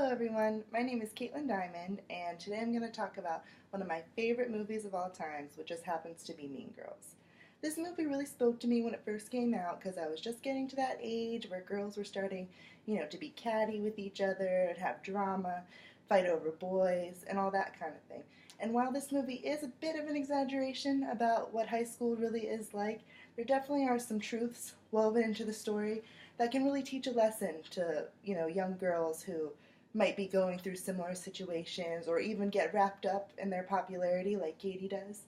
Hello everyone, my name is Katelyn Diamond, and today I'm going to talk about one of my favorite movies of all times, which just happens to be Mean Girls. This movie really spoke to me when it first came out because I was just getting to that age where girls were starting, to be catty with each other and have drama, fight over boys, and all that kind of thing. And while this movie is a bit of an exaggeration about what high school really is like, there definitely are some truths woven into the story that can really teach a lesson to, young girls who might be going through similar situations or even get wrapped up in their popularity like Katie does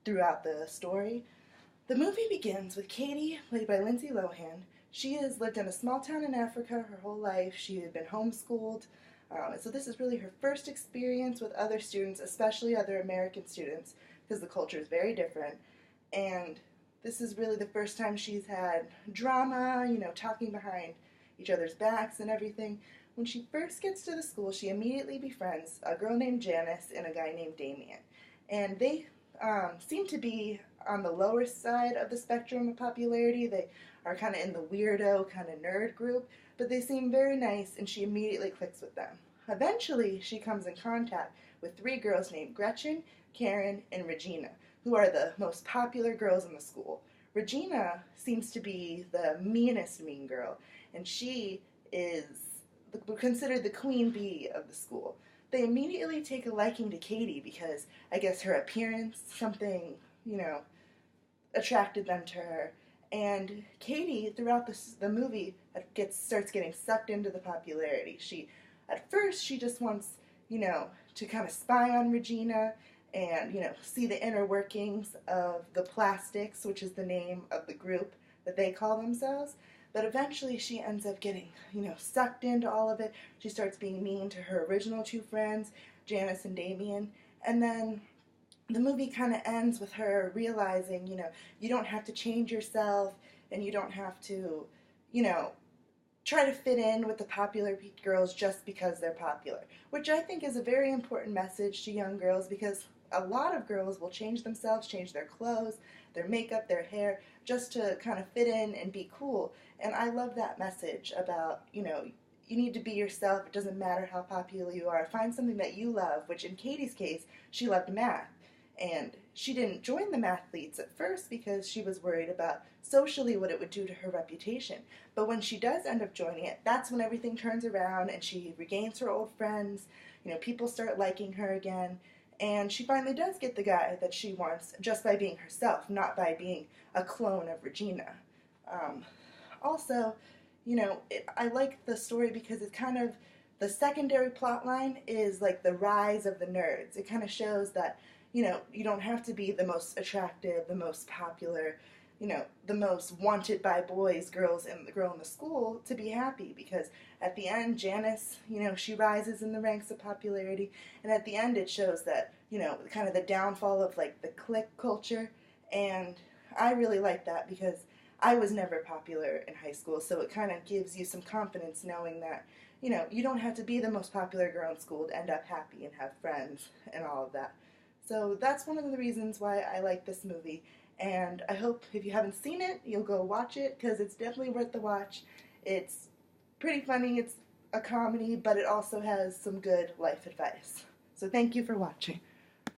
throughout the story. The movie begins with Katie, played by Lindsay Lohan. She has lived in a small town in Africa her whole life. She had been homeschooled. So this is really her first experience with other students, especially other American students, because the culture is very different. And this is really the first time she's had drama, talking behind each other's backs and everything. When she first gets to the school, she immediately befriends a girl named Janice and a guy named Damien. And they seem to be on the lower side of the spectrum of popularity. They are kind of in the weirdo, kind of nerd group, but they seem very nice, and she immediately clicks with them. Eventually, she comes in contact with three girls named Gretchen, Karen, and Regina, who are the most popular girls in the school. Regina seems to be the meanest mean girl, and she is considered the queen bee of the school. They immediately take a liking to Katie because I guess her appearance, something, attracted them to her. And Katie, throughout the movie, starts getting sucked into the popularity. At first, she just wants, to kind of spy on Regina and, see the inner workings of the Plastics, which is the name of the group that they call themselves. But eventually she ends up getting, sucked into all of it. She starts being mean to her original two friends, Janice and Damien. And then the movie kind of ends with her realizing, you don't have to change yourself and you don't have to, try to fit in with the popular girls just because they're popular, which I think is a very important message to young girls because a lot of girls will change themselves, change their clothes, their makeup, their hair, just to kind of fit in and be cool. And I love that message about, you need to be yourself. It doesn't matter how popular you are. Find something that you love, which in Katie's case, she loved math. And she didn't join the mathletes at first because she was worried about socially what it would do to her reputation. But when she does end up joining it, that's when everything turns around and she regains her old friends. People start liking her again. And she finally does get the guy that she wants just by being herself, not by being a clone of Regina. Also, I like the story because it's kind of, the secondary plot line is like the rise of the nerds. It kind of shows that, you don't have to be the most attractive, the most popular, the most wanted by boys, girls, and the girl in the school to be happy, because at the end, Janice, she rises in the ranks of popularity, and at the end it shows that, kind of the downfall of like the clique culture, and I really like that because I was never popular in high school, so it kind of gives you some confidence knowing that, you don't have to be the most popular girl in school to end up happy and have friends and all of that. So that's one of the reasons why I like this movie. And I hope if you haven't seen it, you'll go watch it because it's definitely worth the watch. It's pretty funny, it's a comedy, but it also has some good life advice. So thank you for watching.